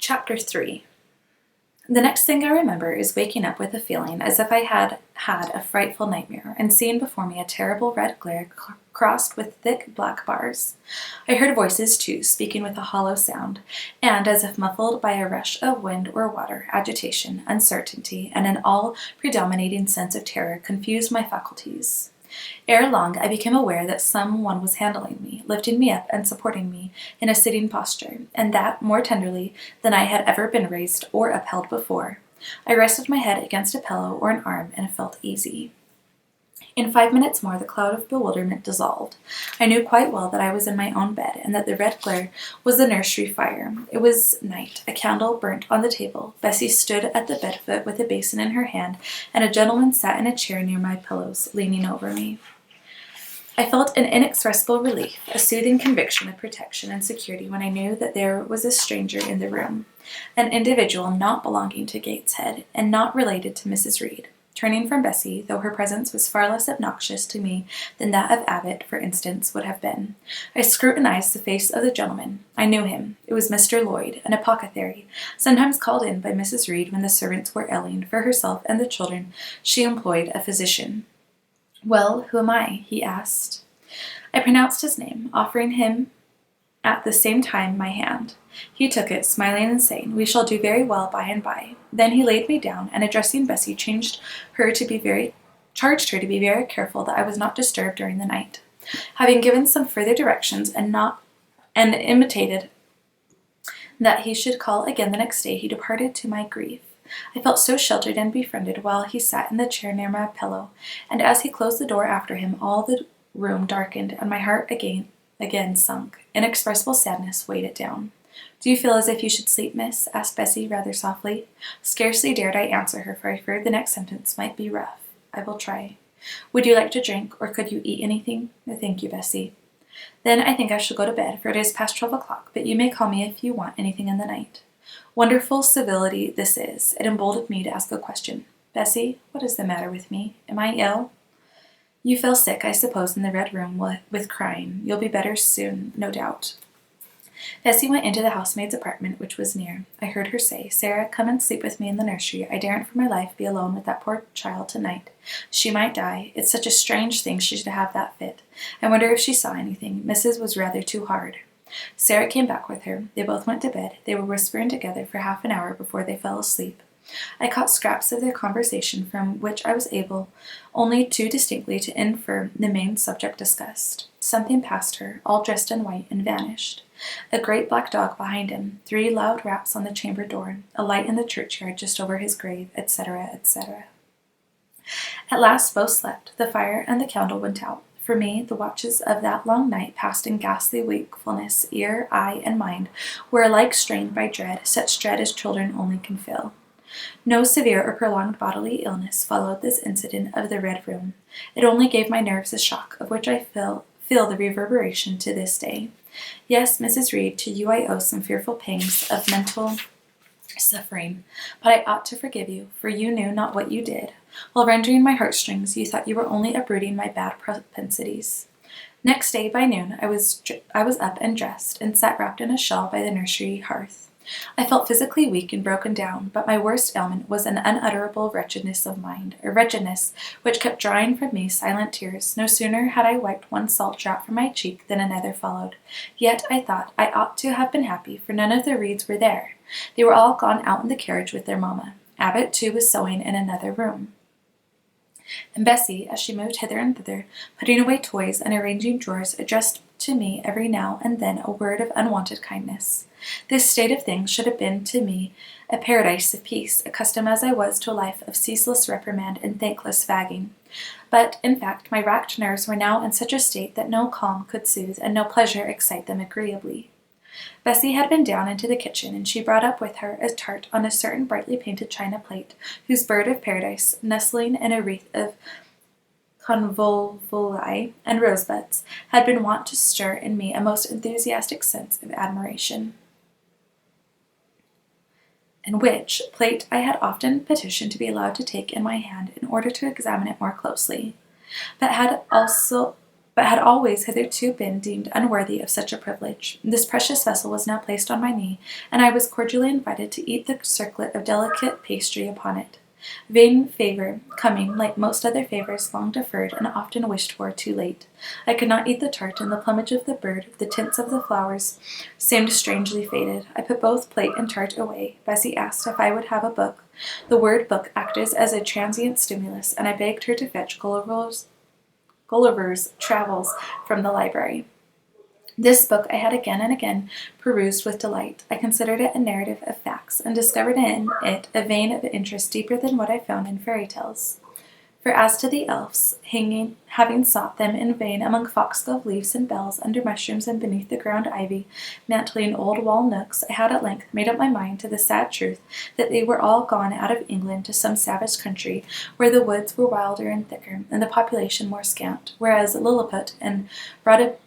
Chapter 3. The next thing I remember is waking up with a feeling as if I had had a frightful nightmare and seeing before me a terrible red glare crossed with thick black bars. I heard voices, too, speaking with a hollow sound, and as if muffled by a rush of wind or water, agitation, uncertainty, and an all-predominating sense of terror confused my faculties. Ere long, I became aware that some one was handling me, lifting me up and supporting me in a sitting posture, and that more tenderly than I had ever been raised or upheld before. I rested my head against a pillow or an arm and felt easy. In 5 minutes more, the cloud of bewilderment dissolved. I knew quite well that I was in my own bed, and that the red glare was the nursery fire. It was night. A candle burnt on the table. Bessie stood at the bed foot with a basin in her hand, and a gentleman sat in a chair near my pillows, leaning over me. I felt an inexpressible relief, a soothing conviction of protection and security when I knew that there was a stranger in the room, an individual not belonging to Gateshead, and not related to Mrs. Reed. Turning from Bessie, though her presence was far less obnoxious to me than that of Abbott, for instance, would have been, I scrutinized the face of the gentleman. I knew him. It was Mr. Lloyd, an apothecary, sometimes called in by Mrs. Reed when the servants were ailing. For herself and the children she employed a physician. "Well, who am I?" he asked. I pronounced his name, offering him at the same time my hand. He took it, smiling and saying, "We shall do very well by and by." Then he laid me down, and addressing Bessie, charged her to be very careful that I was not disturbed during the night. Having given some further directions and intimated that he should call again the next day, he departed to my grief. I felt so sheltered and befriended while he sat in the chair near my pillow, and as he closed the door after him, all the room darkened, and my heart again sunk. Inexpressible sadness weighed it down. "Do you feel as if you should sleep, miss?" asked Bessie rather softly. Scarcely dared I answer her, for I feared the next sentence might be rough. "I will try." "Would you like to drink, or could you eat anything?" "No, thank you, Bessie." "Then I think I shall go to bed, for it is past 12 o'clock, but you may call me if you want anything in the night." Wonderful civility this is. It emboldened me to ask a question. "Bessie, what is the matter with me? Am I ill?" "You fell sick, I suppose, in the red room with crying. You'll be better soon, no doubt." Bessie went into the housemaid's apartment, which was near. I heard her say, "Sarah, come and sleep with me in the nursery. I daren't for my life be alone with that poor child tonight. She might die. It's such a strange thing she should have that fit. I wonder if she saw anything. Mrs. was rather too hard." Sarah came back with her. They both went to bed. They were whispering together for half an hour before they fell asleep. I caught scraps of their conversation, from which I was able only too distinctly to infer the main subject discussed. Something passed her, all dressed in white, and vanished. A great black dog behind him, 3 loud raps on the chamber door, a light in the churchyard just over his grave, etc., etc. At last both slept. The fire and the candle went out. For me, the watches of that long night passed in ghastly wakefulness. Ear, eye, and mind were alike strained by dread, such dread as children only can feel. No severe or prolonged bodily illness followed this incident of the Red Room. It only gave my nerves a shock, of which I feel the reverberation to this day. Yes, Mrs. Reed, to you I owe some fearful pangs of mental suffering, but I ought to forgive you, for you knew not what you did. While rendering my heartstrings, you thought you were only uprooting my bad propensities. Next day, by noon, I was up and dressed, and sat wrapped in a shawl by the nursery hearth. I felt physically weak and broken down, but my worst ailment was an unutterable wretchedness of mind, a wretchedness which kept drawing from me silent tears. No sooner had I wiped one salt drop from my cheek than another followed. Yet I thought I ought to have been happy, for none of the Reeds were there. They were all gone out in the carriage with their mamma. Abbott, too, was sewing in another room. And Bessie, as she moved hither and thither, putting away toys and arranging drawers, addressed to me every now and then a word of unwonted kindness. This state of things should have been to me a paradise of peace, accustomed as I was to a life of ceaseless reprimand and thankless fagging. But, in fact, my racked nerves were now in such a state that no calm could soothe and no pleasure excite them agreeably. Bessie had been down into the kitchen, and she brought up with her a tart on a certain brightly painted china plate, whose bird of paradise, nestling in a wreath of convolvuli and rosebuds, had been wont to stir in me a most enthusiastic sense of admiration, and which plate I had often petitioned to be allowed to take in my hand in order to examine it more closely, but had also but had always hitherto been deemed unworthy of such a privilege. This precious vessel was now placed on my knee, and I was cordially invited to eat the circlet of delicate pastry upon it. Vain favor, coming, like most other favors, long deferred and often wished for too late. I could not eat the tart, and the plumage of the bird, the tints of the flowers, seemed strangely faded. I put both plate and tart away. Bessie asked if I would have a book. The word book acted as a transient stimulus, and I begged her to fetch Gulliver's Travels from the library. This book I had again and again perused with delight. I considered it a narrative of facts, and discovered in it a vein of interest deeper than what I found in fairy tales. For as to the elves, having sought them in vain among foxglove leaves and bells, under mushrooms and beneath the ground ivy, mantling old wall nooks, I had at length made up my mind to the sad truth that they were all gone out of England to some savage country, where the woods were wilder and thicker, and the population more scant, whereas Lilliput and Brobdingnag,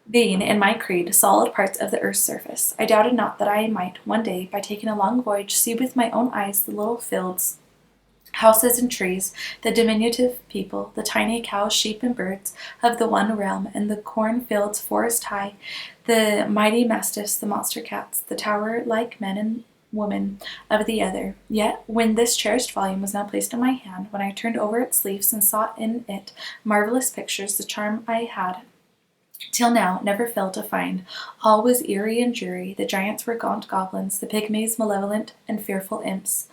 being, in my creed, solid parts of the earth's surface, I doubted not that I might, one day, by taking a long voyage, see with my own eyes the little fields, houses and trees, the diminutive people, the tiny cows, sheep, and birds of the one realm, and the cornfields forest high, the mighty mastiffs, the monster cats, the tower-like men and women of the other. Yet, when this cherished volume was now placed in my hand, when I turned over its leaves and saw in it marvelous pictures, the charm I had till now never failed to find, all was eerie and dreary. The giants were gaunt goblins, the pygmies malevolent and fearful imps.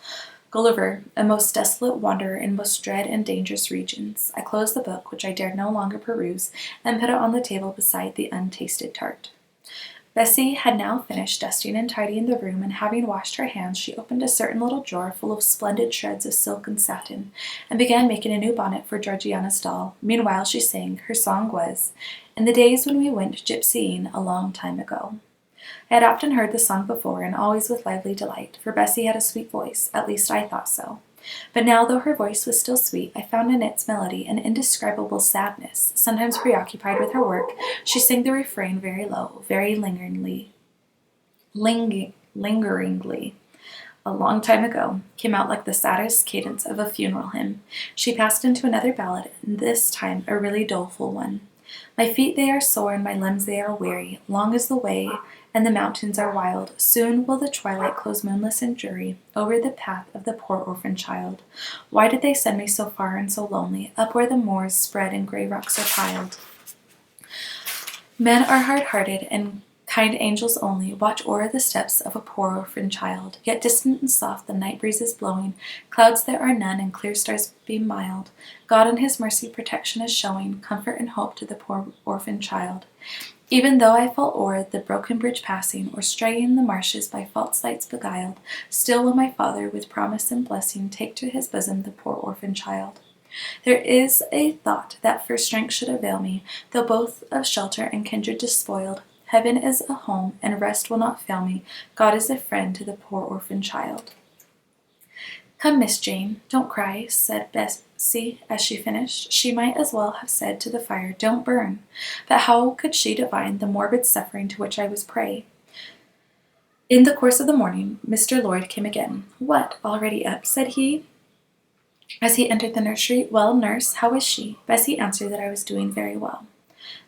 Gulliver, a most desolate wanderer in most dread and dangerous regions. I closed the book, which I dared no longer peruse, and put it on the table beside the untasted tart. Bessie had now finished dusting and tidying the room, and having washed her hands, she opened a certain little drawer full of splendid shreds of silk and satin, and began making a new bonnet for Georgiana's doll. Meanwhile she sang. Her song was, "In the days when we went gypsying a long time ago." I had often heard the song before, and always with lively delight, for Bessie had a sweet voice, at least I thought so. But now, though her voice was still sweet, I found in its melody an indescribable sadness. Sometimes preoccupied with her work, she sang the refrain very low, very lingeringly. A long time ago came out like the saddest cadence of a funeral hymn. She passed into another ballad, and this time a really doleful one. My feet they are sore, and my limbs they are weary. Long is the way, and the mountains are wild. Soon will the twilight close moonless and dreary over the path of the poor orphan child. Why did they send me so far and so lonely, up where the moors spread and gray rocks are piled? Men are hard-hearted, and kind angels only watch o'er the steps of a poor orphan child. Yet distant and soft the night breeze is blowing, clouds there are none, and clear stars beam mild. God in his mercy protection is showing, comfort and hope to the poor orphan child. Even though I fall o'er the broken bridge passing, or straying the marshes by false lights beguiled, still will my Father, with promise and blessing, take to his bosom the poor orphan child. There is a thought that for strength should avail me, though both of shelter and kindred despoiled. Heaven is a home, and rest will not fail me. God is a friend to the poor orphan child. Come, Miss Jane, don't cry, said Bessie as she finished. She might as well have said to the fire, don't burn. But how could she divine the morbid suffering to which I was prey? In the course of the morning, Mr. Lloyd came again. What, already up? Said he, as he entered the nursery. Well, nurse, how is she? Bessie answered that I was doing very well.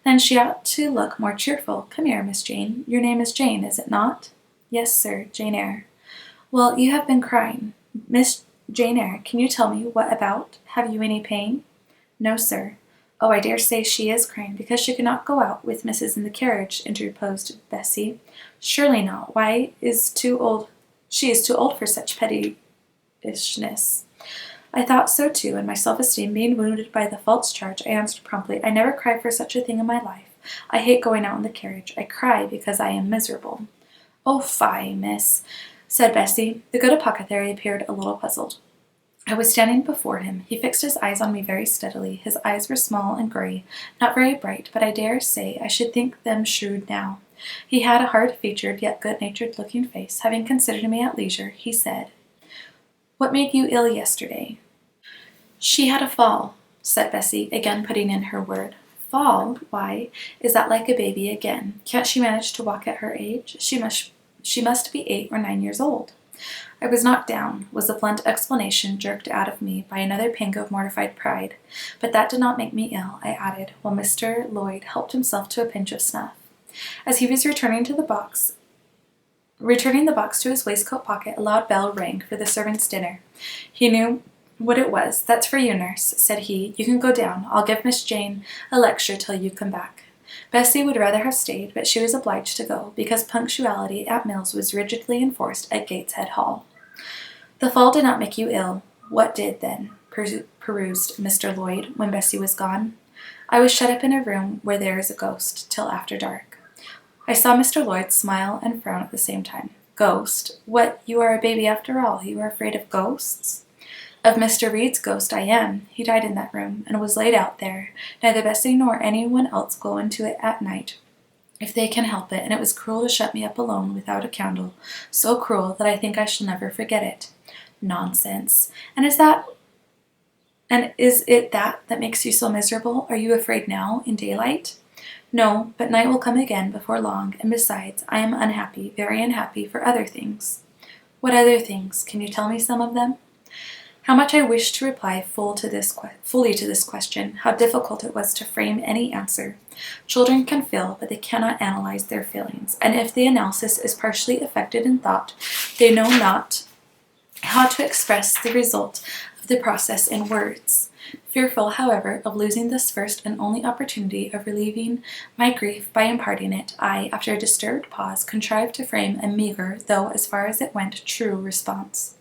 Then she ought to look more cheerful. Come here, Miss Jane. Your name is Jane, is it not? Yes, sir, Jane Eyre. Well, you have been crying. Miss Jane Eyre, can you tell me what about? Have you any pain? No, sir. Oh, I dare say she is crying because she could not go out with Mrs. in the carriage, interposed Bessie. Surely not. Why, she is too old for such pettishness. I thought so too, and my self-esteem being wounded by the false charge, I answered promptly, I never cried for such a thing in my life. I hate going out in the carriage. I cry because I am miserable. Oh, fie, miss, said Bessie. The good apothecary appeared a little puzzled. I was standing before him. He fixed his eyes on me very steadily. His eyes were small and grey, not very bright, but I dare say I should think them shrewd now. He had a hard-featured yet good-natured looking face. Having considered me at leisure, he said, What made you ill yesterday? She had a fall, said Bessie, again putting in her word. Fall? Why, is that like a baby again? Can't she manage to walk at her age? She must be 8 or 9 years old. I was knocked down, was the blunt explanation jerked out of me by another pang of mortified pride. But that did not make me ill, I added, while Mr. Lloyd helped himself to a pinch of snuff. As he was returning the box to his waistcoat pocket, a loud bell rang for the servants' dinner. He knew what it was. "That's for you, nurse," said he. "You can go down. I'll give Miss Jane a lecture till you come back." Bessie would rather have stayed, but she was obliged to go, because punctuality at meals was rigidly enforced at Gateshead Hall. "The fall did not make you ill. What did, then?" perused Mr. Lloyd, when Bessie was gone. "I was shut up in a room where there is a ghost, till after dark." I saw Mr. Lloyd smile and frown at the same time. "Ghost? What, you are a baby after all. You are afraid of ghosts?" "Of Mr. Reed's ghost I am. He died in that room, and was laid out there. Neither Bessie nor anyone else go into it at night, if they can help it, and it was cruel to shut me up alone without a candle, so cruel that I think I shall never forget it." "Nonsense. And is it that makes you so miserable? Are you afraid now, in daylight?" "No, but night will come again before long, and besides, I am unhappy, very unhappy, for other things." "What other things? Can you tell me some of them?" How much I wished to reply fully to this question, how difficult it was to frame any answer. Children can feel, but they cannot analyze their feelings, and if the analysis is partially effected in thought, they know not how to express the result of the process in words. Fearful, however, of losing this first and only opportunity of relieving my grief by imparting it, I, after a disturbed pause, contrived to frame a meagre, though, as far as it went, true response.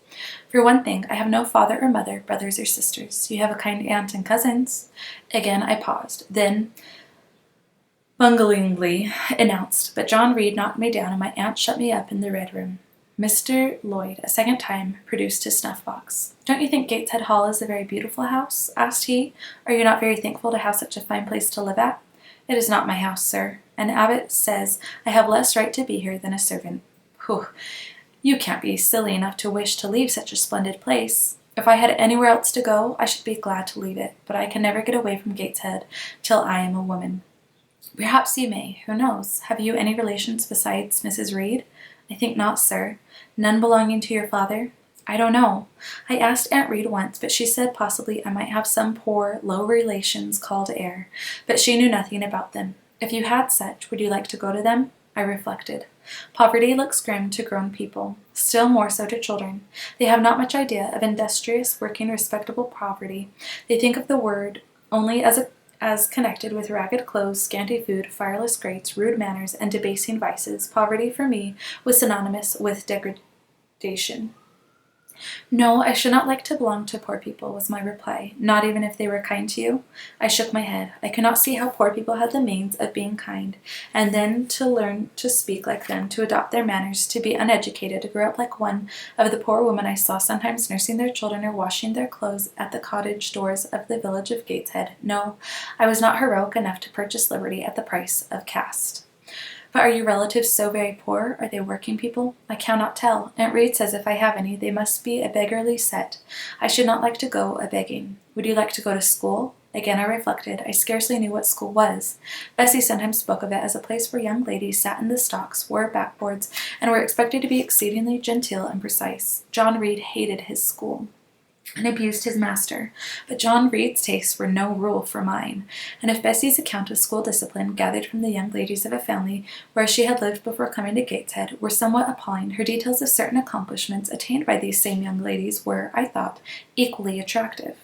"For one thing, I have no father or mother, brothers or sisters. You have a kind aunt and cousins." Again I paused, then bunglingly announced, "But John Reed knocked me down, and my aunt shut me up in the Red Room." Mr. Lloyd, a second time, produced his snuff-box. "Don't you think Gateshead Hall is a very beautiful house?" asked he. "Are you not very thankful to have such a fine place to live at?" "It is not my house, sir. An abbot says I have less right to be here than a servant." "Pooh! You can't be silly enough to wish to leave such a splendid place." "If I had anywhere else to go, I should be glad to leave it, but I can never get away from Gateshead till I am a woman." "Perhaps you may. Who knows? Have you any relations besides Mrs. Reed?" "I think not, sir." "None belonging to your father?" "I don't know. I asked Aunt Reed once, but she said possibly I might have some poor, low relations called heir, but she knew nothing about them. If you had such, would you like to go to them?" I reflected. Poverty looks grim to grown people, still more so to children. They have not much idea of industrious, working, respectable poverty. They think of the word only as connected with ragged clothes, scanty food, fireless grates, rude manners, and debasing vices. Poverty, for me, was synonymous with degradation. "No, I should not like to belong to poor people," was my reply. "Not even if they were kind to you?" I shook my head. I could not see how poor people had the means of being kind, and then to learn to speak like them, to adopt their manners, to be uneducated, to grow up like one of the poor women I saw sometimes nursing their children or washing their clothes at the cottage doors of the village of Gateshead. No, I was not heroic enough to purchase liberty at the price of caste. "But are your relatives so very poor? Are they working people?" "I cannot tell. Aunt Reed says if I have any, they must be a beggarly set. I should not like to go a-begging." "Would you like to go to school?" Again I reflected. I scarcely knew what school was. Bessie sometimes spoke of it as a place where young ladies sat in the stocks, wore backboards, and were expected to be exceedingly genteel and precise. John Reed hated his school and abused his master, but John Reed's tastes were no rule for mine, and if Bessie's account of school discipline, gathered from the young ladies of a family where she had lived before coming to Gateshead, were somewhat appalling, her details of certain accomplishments attained by these same young ladies were, I thought, equally attractive.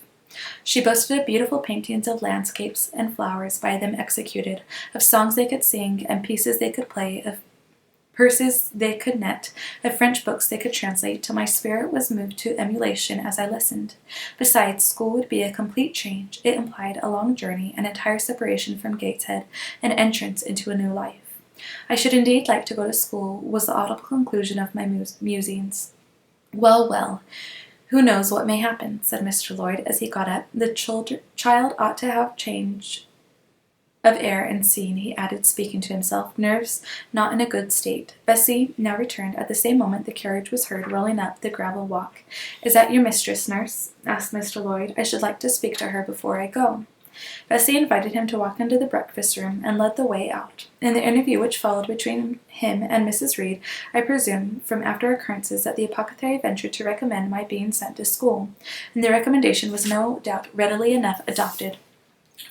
She boasted of beautiful paintings of landscapes and flowers by them executed, of songs they could sing, and pieces they could play, of purses they could knit, of French books they could translate, till my spirit was moved to emulation as I listened. Besides, school would be a complete change. It implied a long journey, an entire separation from Gateshead, an entrance into a new life. I should indeed like to go to school, was the audible conclusion of my musings. "Well, well, who knows what may happen," said Mr. Lloyd as he got up. "The child ought to have change of air and scene," he added, speaking to himself. "Nerves not in a good state." Bessie now returned. At the same moment the carriage was heard rolling up the gravel walk. "Is that your mistress, nurse?" asked Mr. Lloyd. "I should like to speak to her before I go." Bessie invited him to walk into the breakfast room and led the way out. In the interview which followed between him and Mrs. Reed, I presume, from after occurrences, that the apothecary ventured to recommend my being sent to school, and the recommendation was no doubt readily enough adopted.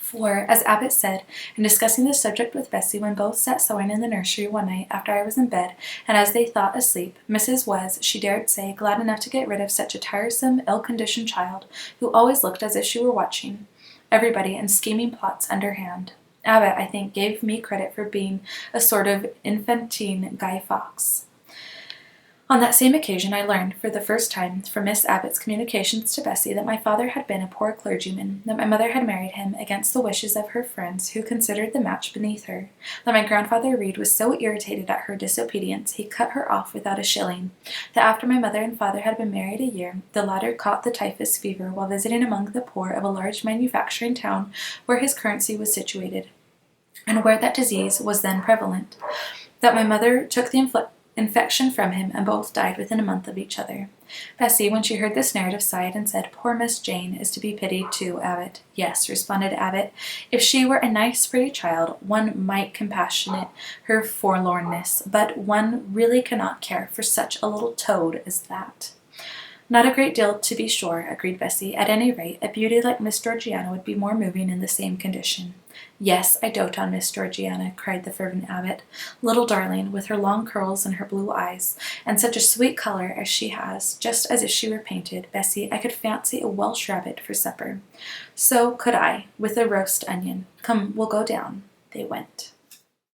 For, as Abbott said, in discussing the subject with Bessie when both sat sewing in the nursery one night after I was in bed, and as they thought asleep, Mrs. was, she dared say, glad enough to get rid of such a tiresome, ill-conditioned child, who always looked as if she were watching everybody and scheming plots underhand. Abbott, I think, gave me credit for being a sort of infantine Guy Fawkes. On that same occasion I learned, for the first time, from Miss Abbott's communications to Bessie, that my father had been a poor clergyman, that my mother had married him against the wishes of her friends, who considered the match beneath her, that my grandfather Reed was so irritated at her disobedience he cut her off without a shilling, that after my mother and father had been married a year, the latter caught the typhus fever while visiting among the poor of a large manufacturing town where his currency was situated, and where that disease was then prevalent, that my mother took the infection from him, and both died within a month of each other. Bessie, when she heard this narrative, sighed and said, "Poor Miss Jane is to be pitied too, Abbott." "Yes," responded Abbott, "if she were a nice, pretty child, one might compassionate her forlornness, but one really cannot care for such a little toad as that." "Not a great deal, to be sure," agreed Bessie. "At any rate, a beauty like Miss Georgiana would be more moving in the same condition." "Yes, I dote on Miss Georgiana," cried the fervent Abbott. "Little darling, with her long curls and her blue eyes, and such a sweet colour as she has, just as if she were painted. Bessie, I could fancy a Welsh rabbit for supper." "So could I, with a roast onion. Come, we'll go down." They went.